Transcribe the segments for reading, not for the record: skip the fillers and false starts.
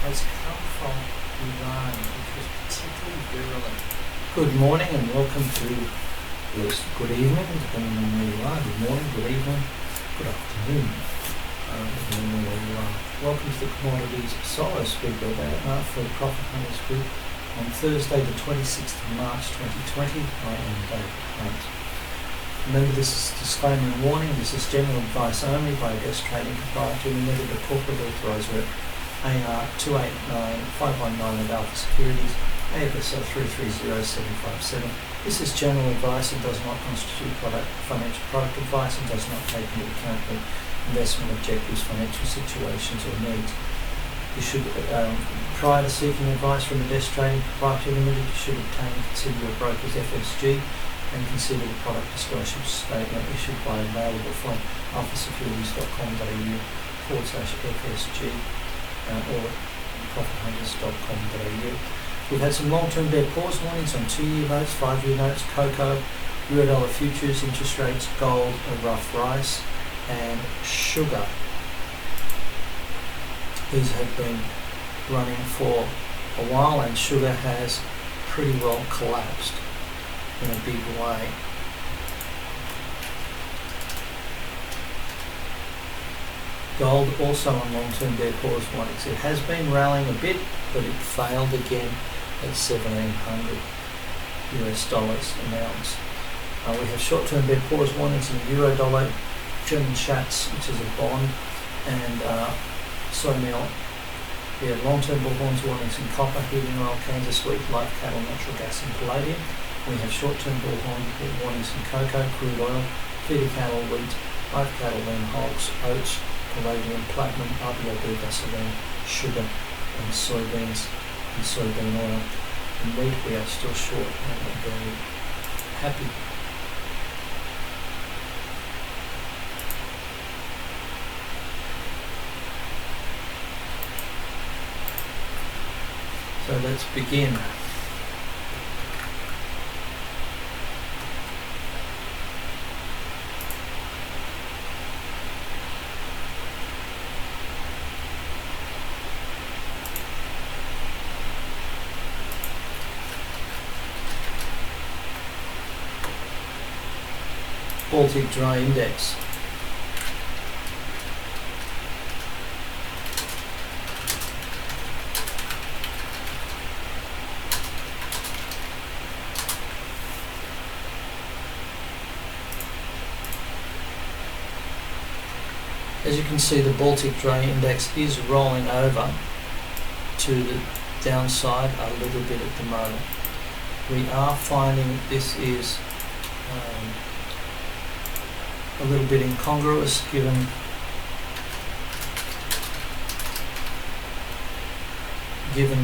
has come from Iran, which was particularly virulent. Good morning and welcome to, good evening, depending on where you are. Good morning, good evening, good afternoon, depending on where you are. Welcome to the Commodities Solo Speaker webinar for Profit Hunters Group on Thursday the 26th of March 2020. I am David Hunt. Remember, this is disclaimer and warning. This is general advice only by Best Trading Proprietary Limited, a corporate authorizer at AR 289519 of Alpha Securities, AFSL 330757. This is general advice and does not constitute financial product advice and does not take into account the investment objectives, financial situations or needs. You should, prior to seeking advice from the Best Trading Proprietary Limited, you should obtain and consider your broker's FSG and consider the product disclosure statement issued by available from alphasecurities.com.au/FSG or profithunters.com.au. We've had some long-term bear pause warnings on 2-year notes, 5-year notes, cocoa, Eurodollar futures, interest rates, gold, and rough rice, and sugar. These have been running for a while, and sugar has pretty well collapsed in a big way. Gold also on long-term bear pause warnings. It has been rallying a bit, but it failed again at $1,700 an ounce. We have short-term bear pause warnings in Eurodollar, German Schatz, which is a bond, and soy meal. We have long-term bullhorns warnings in copper, heating oil, Kansas wheat, live cattle, natural gas, and palladium. We have short-term bullhorn warnings in cocoa, crude oil, feeder cattle, wheat, live cattle, lean hogs, oats, palladium, platinum, RBOB, gasoline, sugar, and soybeans and soybean oil. In wheat, we are still short and not very happy. So let's begin. Baltic Dry Index. As you can see, the Baltic Dry Index is rolling over to the downside a little bit at the moment. We are finding this is a little bit incongruous given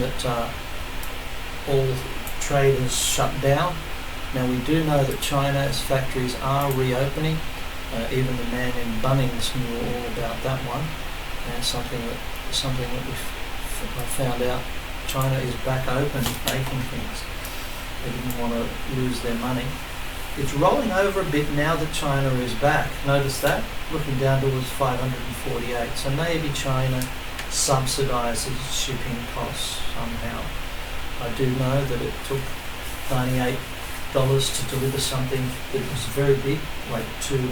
that all traders shut down. Now we do know that China's factories are reopening. Even the man in Bunnings knew all about that one, and something that we found out. China is back open, making things. They didn't want to lose their money. It's rolling over a bit now that China is back. Notice that, looking down towards 548. So maybe China subsidizes shipping costs somehow. I do know that it took $98 to deliver something that was very big, like two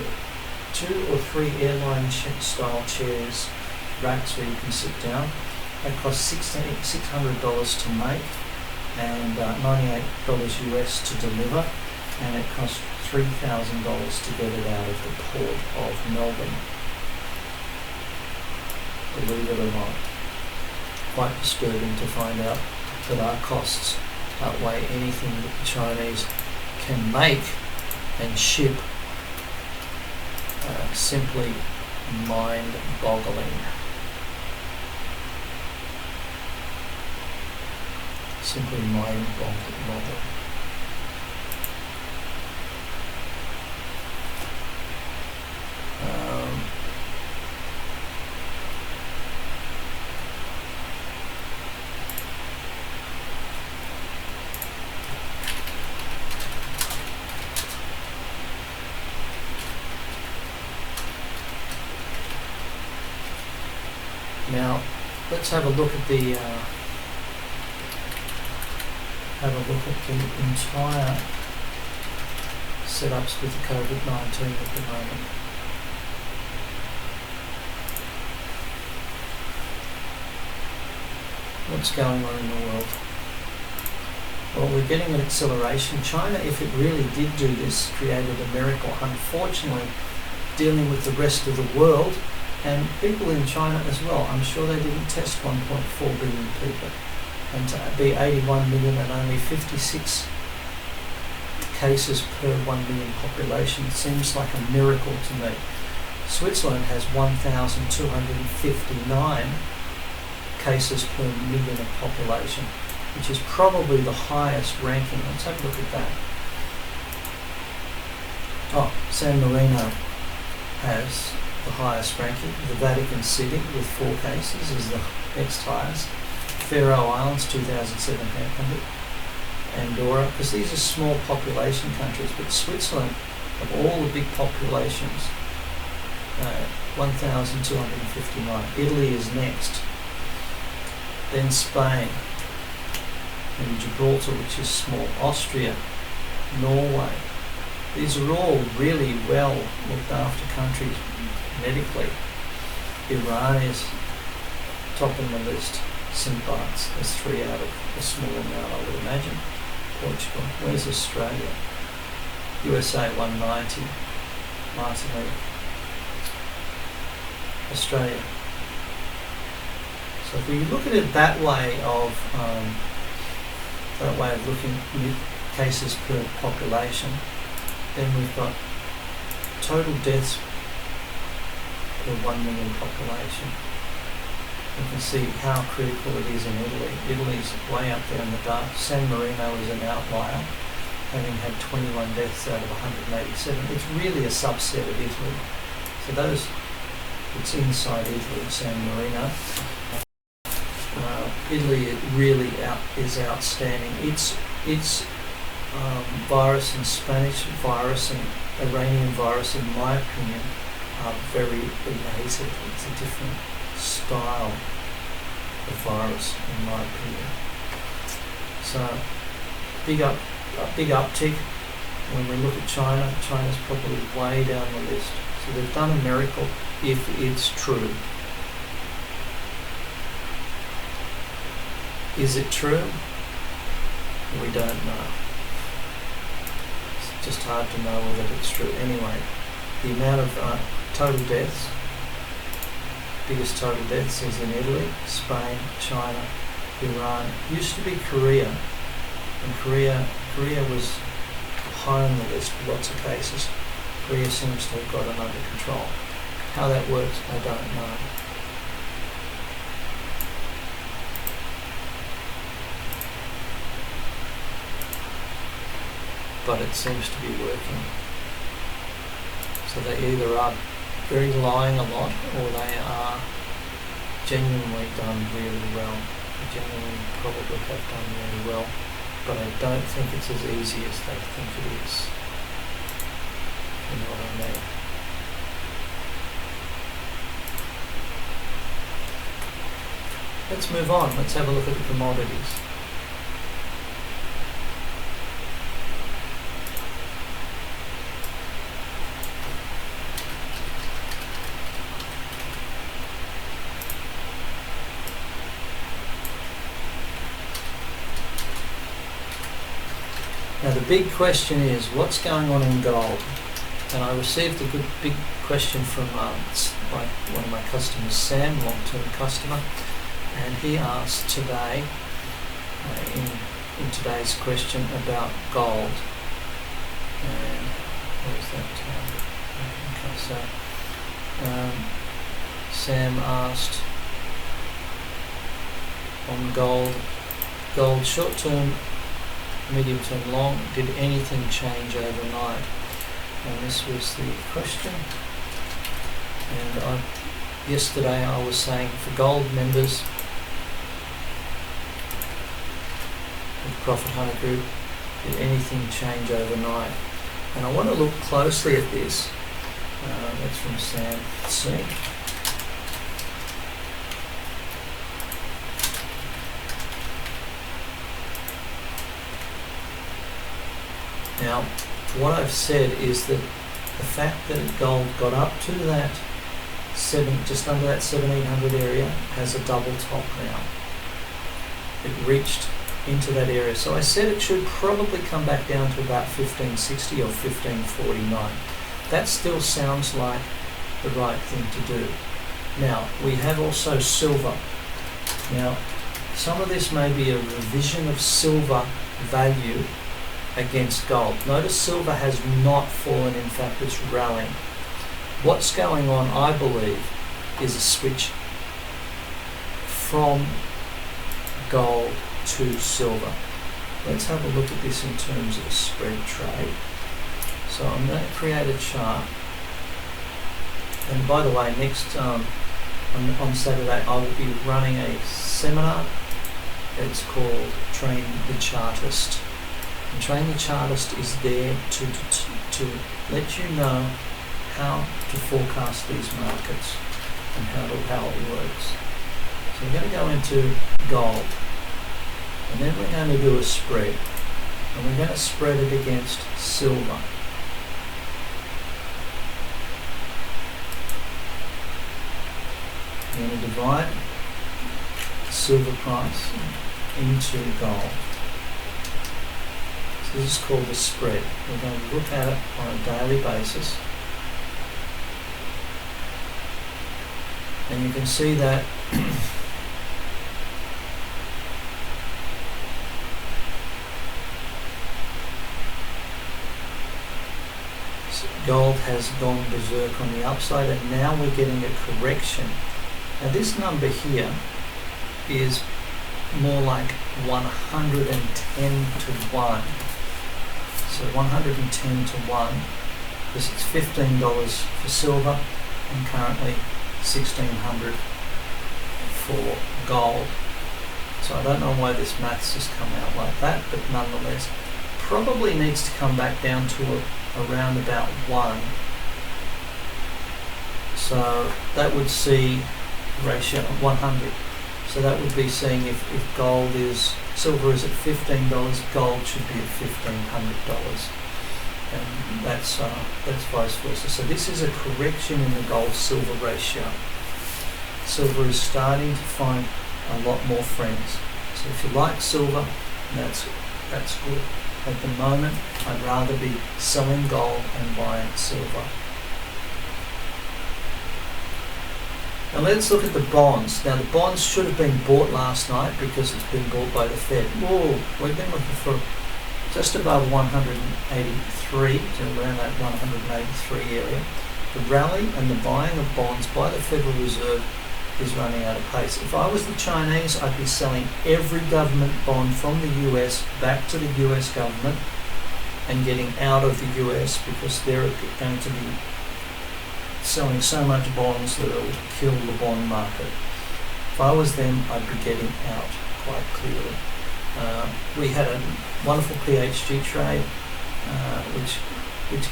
or three airline style chairs, racks where you can sit down. It cost $600 to make and $98 US to deliver, and it cost $3,000 to get it out of the port of Melbourne. Believe it or not. Quite disturbing to find out that our costs outweigh anything that the Chinese can make and ship. Simply mind-boggling. Simply mind-boggling. let's have a look at the entire setups with the COVID-19 at the moment. What's going on in the world? Well, we're getting an acceleration. China, if it really did do this, created a miracle. Unfortunately, dealing with the rest of the world and people in China as well, I'm sure they didn't test 1.4 billion people. And to be 81 million and only 56 cases per 1 million population seems like a miracle to me. Switzerland has 1,259 cases per million of population, which is probably the highest ranking. Let's have a look at that. Oh, San Marino has the highest ranking. The Vatican City with 4 cases is the next highest. Faroe Islands 2,700. Andorra, because these are small population countries, but Switzerland, of all the big populations, 1,259. Italy is next. Then Spain, and Gibraltar, which is small, Austria, Norway. These are all really well looked after countries medically. Iran is top on the list. St. Bart's, there's 3 out of a small amount, I would imagine. Portugal, where's Australia? USA 190, Martinique, Australia. So if we look at it that way of looking at cases per population, then we've got total deaths per 1 million population. You can see how critical it is in Italy. Italy's way up there in the dark. San Marino is an outlier, having had 21 deaths out of 187. It's really a subset of Italy. So it's inside Italy, San Marino. Italy really is outstanding. Its virus and Spanish virus and Iranian virus, in my opinion, are very amazing. It's a different style of virus, in my opinion. So a big uptick. When we look at China, China's probably way down the list. So they've done a miracle if it's true. Is it true? We don't know. It's just hard to know whether it's true. Anyway, the amount of total deaths, biggest total deaths is in Italy, Spain, China, Iran. Used to be Korea, and Korea was high on the list with lots of cases. Korea seems to have got it under control. How that works, I don't know. But it seems to be working. So they either are very lying a lot, or they are genuinely done really well. They genuinely probably have done really well, but I don't think it's as easy as they think it is. You know what I mean? Let's move on. Let's have a look at the commodities. Now the big question is, what's going on in gold? And I received a big question from one of my customers, Sam, long-term customer, and he asked today, in today's question, about gold. And where's that? Okay, so Sam asked on gold short-term, medium term, long, did anything change overnight? And this was the question. And yesterday I was saying, for gold members of Profit Hunter Group, did anything change overnight? And I want to look closely at this. That's from Sam. Let's see. Now, what I've said is that the fact that gold got up to that just under that 1700 area has a double top now. It reached into that area. So I said it should probably come back down to about 1560 or 1549. That still sounds like the right thing to do. Now, we have also silver. Now, some of this may be a revision of silver value against gold. Notice silver has not fallen, in fact it's rallying. What's going on, I believe, is a switch from gold to silver. Let's have a look at this in terms of a spread trade. So I'm going to create a chart. And by the way, next on Saturday I will be running a seminar. It's called Train the Chartist. And Train the Chartist is there to let you know how to forecast these markets and how it works. So we're going to go into gold, and then we're going to do a spread, and we're going to spread it against silver. We're going to divide the silver price into gold. So this is called the spread. We're going to look at it on a daily basis. And you can see that gold has gone berserk on the upside, and now we're getting a correction. Now this number here is more like 110 to 1. So 110 to 1, because it's $15 for silver and currently $1,600 for gold. So I don't know why this maths has come out like that, but nonetheless, probably needs to come back down to around about 1. So that would see ratio of 100. So that would be saying if silver is at $15, gold should be at $1,500. And that's vice versa. So this is a correction in the gold-silver ratio. Silver is starting to find a lot more friends. So if you like silver, that's good. At the moment, I'd rather be selling gold and buying silver. Now let's look at the bonds. Now the bonds should have been bought last night because it's been bought by the Fed. Whoa, we've been looking for just above 183 to around that 183 area. The rally and the buying of bonds by the Federal Reserve is running out of pace. If I was the Chinese, I'd be selling every government bond from the US back to the US government and getting out of the US, because they're going to be selling so much bonds that it will kill the bond market. If I was them, I'd be getting out quite clearly. We had a wonderful PHG trade, which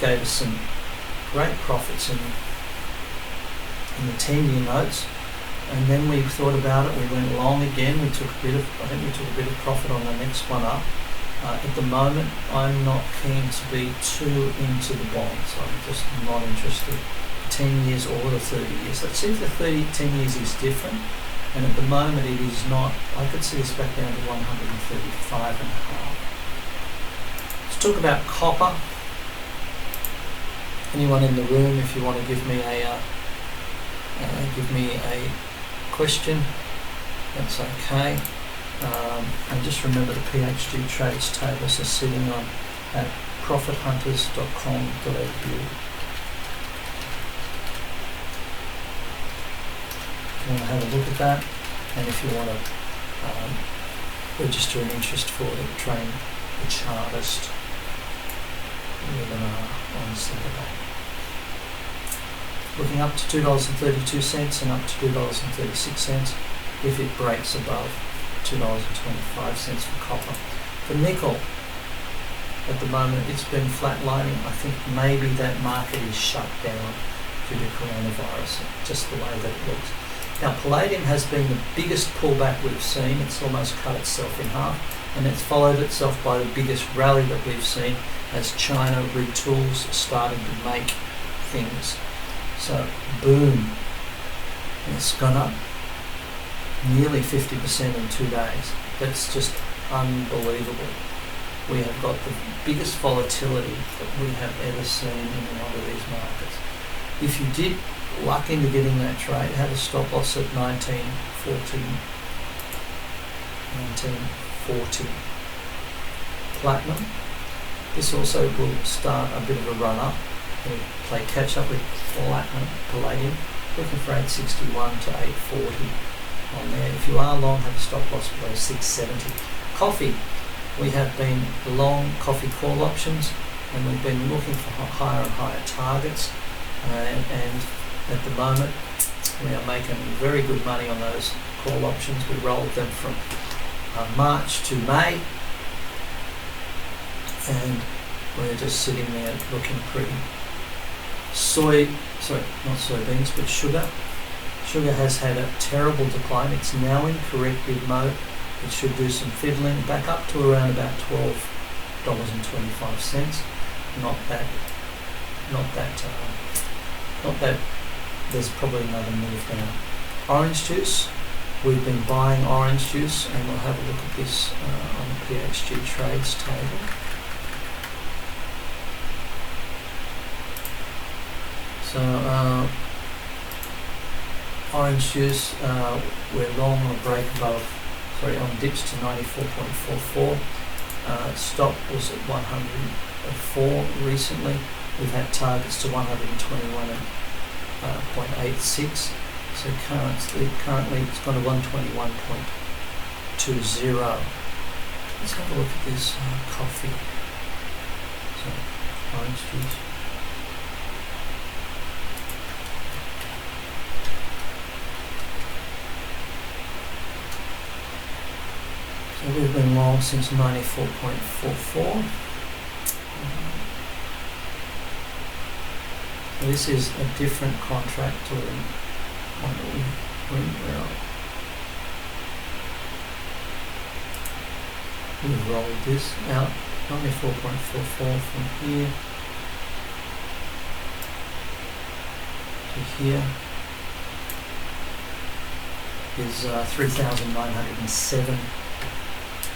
gave us some great profits in the 10-year notes, and then we thought about it. We went long again. I think we took a bit of profit on the next one up. At the moment, I'm not keen to be too into the bonds. I'm just not interested. 10 years or the 30 years. Let's see if the 10 years is different, and at the moment it is not. I could see this back down to 135.5. Let's talk about copper. Anyone in the room, if you want to give me a question, that's okay. And just remember the PHG trades tables are sitting on at profithunters.com.au. If you want to have a look at that, and if you want to register an interest for the Train the Chartist webinar on Saturday. Looking up to $2.32 and up to $2.36 if it breaks above $2.25 for copper. For nickel, at the moment it's been flatlining. I think maybe that market is shut down due to coronavirus, just the way that it looks. Now palladium has been the biggest pullback we've seen. It's almost cut itself in half, and it's followed itself by the biggest rally that we've seen. as China retools, starting to make things. So, boom, it's gone up nearly 50% in 2 days. That's just unbelievable. We have got the biggest volatility that we have ever seen in a lot of these markets. If you did luck into getting that trade, have a stop loss at 1940. Platinum. This also will start a bit of a run up. We'll play catch up with palladium, looking for 861 to 840 on there. If you are long, have a stop loss below 670. Coffee. We have been long coffee call options, and we've been looking for higher and higher targets, and at the moment we are making very good money on those call options. We rolled them from March to May, and we're just sitting there looking pretty. Not soybeans, but sugar. Sugar has had a terrible decline. It's now in corrective mode. It should do some fiddling back up to around about $12.25. Not that there's probably another move now. Orange juice. We've been buying orange juice, and we'll have a look at this on the PHG trades table. So orange juice, we're long on a break on dips to 94.44. Stock was at 104 recently. We've had targets to 121.86. So currently it's gone to 121.20. Let's have a look at this coffee. So orange juice. So we've been long since 94.44. This is a different contract to the one that we we've rolled this out. 94.44 from here to here is 3,907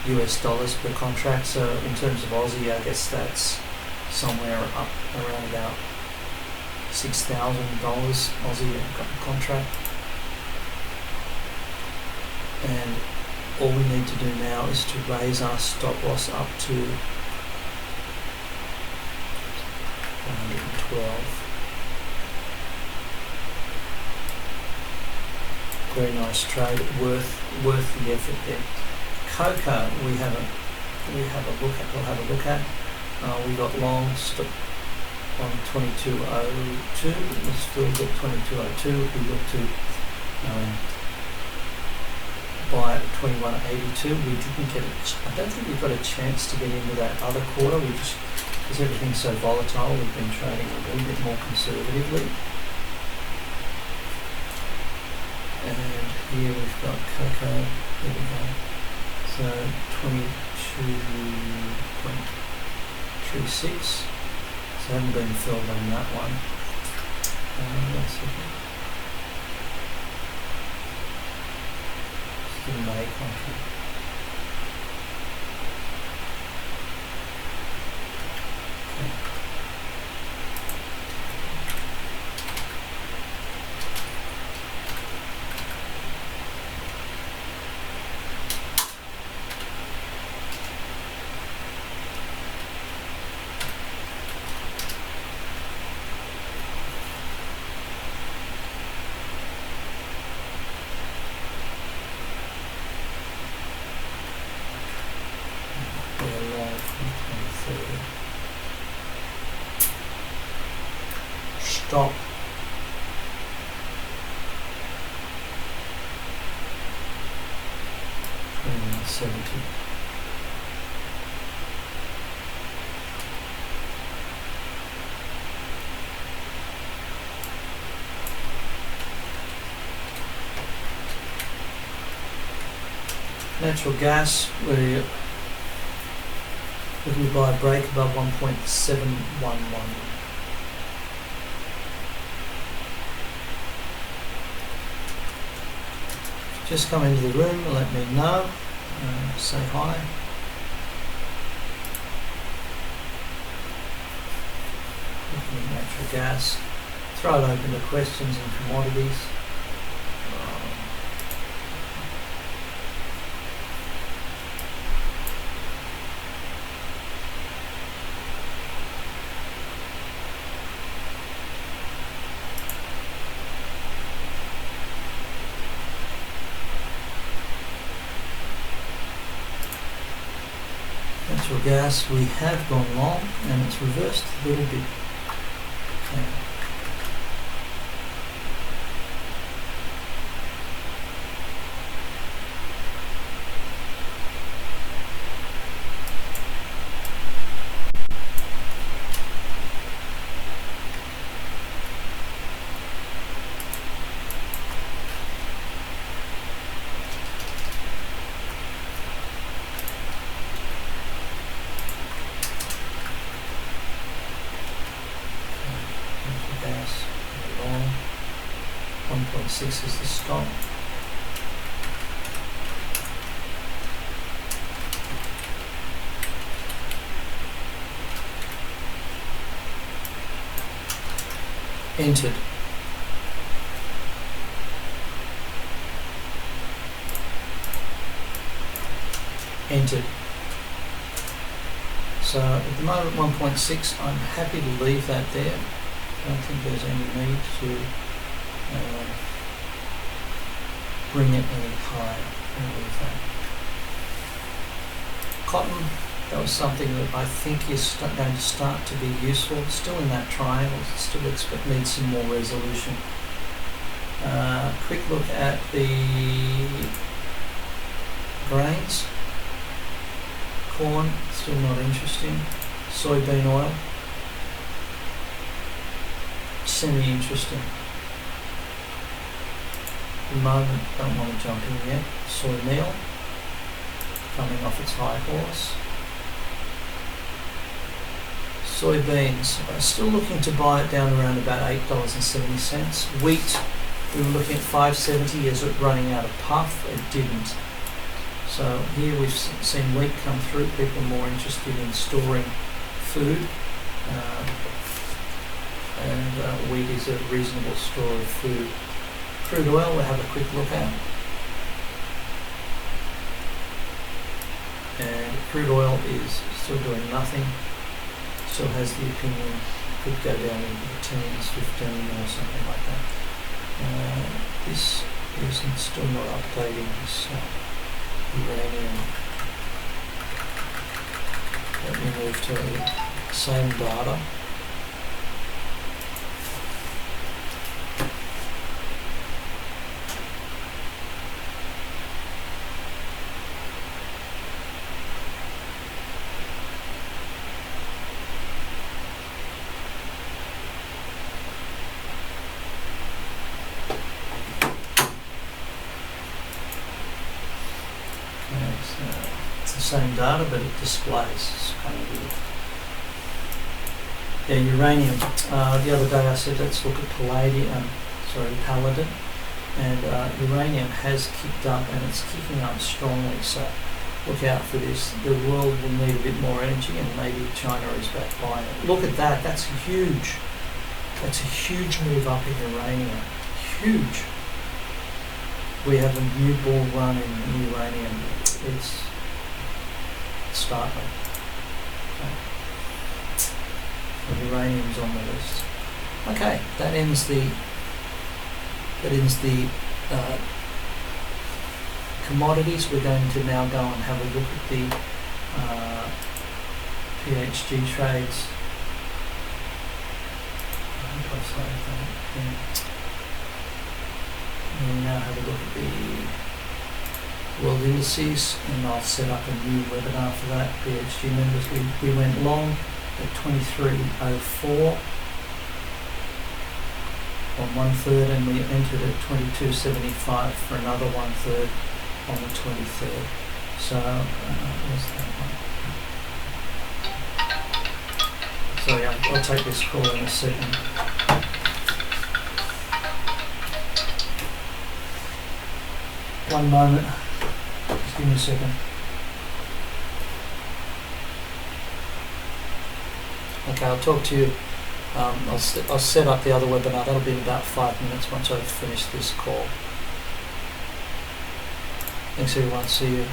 US dollars per contract. So in terms of Aussie, I guess that's somewhere up around about $6,000 Aussie contract. And all we need to do now is to raise our stop loss up to 112. Very nice trade, worth the effort there. Cocoa, we'll have a look at. We got long on 2202. It was filled at 2202. We look to buy at 2182. We didn't get it. I don't think we got a chance to get into that other quarter. Because everything's so volatile, we've been trading a little bit more conservatively. And here we've got cocoa. There we go. So 22.36. So haven't been filled on that one. Let's see. Still May contract. Okay. Stop. And 70. Natural gas, we Looking to buy a break above 1.711. Just come into the room and let me know. Say hi. Looking at natural gas. Throw it open to questions and commodities. Natural gas, we have gone long and it's reversed a little bit. Okay. Gas, long, 1.6 is the stop. Entered. Entered. So at the moment 1.6, I'm happy to leave that there. I don't think there's any need to bring it any higher. Cotton, that was something that I think is going to start to be useful. Still in that triangle, still needs some more resolution. Quick look at the grains. Corn, still not interesting. Soybean oil. Semi-interesting. At the moment, don't want to jump in yet. Soy meal, coming off its high horse. Soybeans, still looking to buy it down around about $8.70. Wheat, we were looking at $5.70. Is it running out of puff? It didn't. So here we've seen wheat come through. People are more interested in storing food. And wheat is a reasonable store of food. Crude oil, we'll have a quick look at. And crude oil is still doing nothing. Still has the opinion, could go down into the teens, 15 or something like that. This isn't still not updating this uranium. Let me move to the same data. It's the same data, but it displays. It's kind of weird. Yeah, uranium. The other day I said let's look at paladin, and uranium has kicked up, and it's kicking up strongly. So look out for this. The world will need a bit more energy, and maybe China is back buying it. Look at that. That's huge. That's a huge move up in uranium. Huge. We have a new bull run in uranium. It's startling. Okay. So uranium's on the list. Okay, that ends the commodities. We're going to now go and have a look at the PHG trades. I hope I saved that. Yeah. We'll now have a look at the world indices, and I'll set up a new webinar for that. PHG members, we went long at 23.04 on 1/3, and we entered at 22.75 for another 1/3 on the 23rd. So where's that one? Sorry, I'll take this call in a second. One moment. Just give me a second. Okay, I'll talk to you. I'll set up the other webinar. That'll be in about 5 minutes once I've finished this call. Thanks everyone. See you.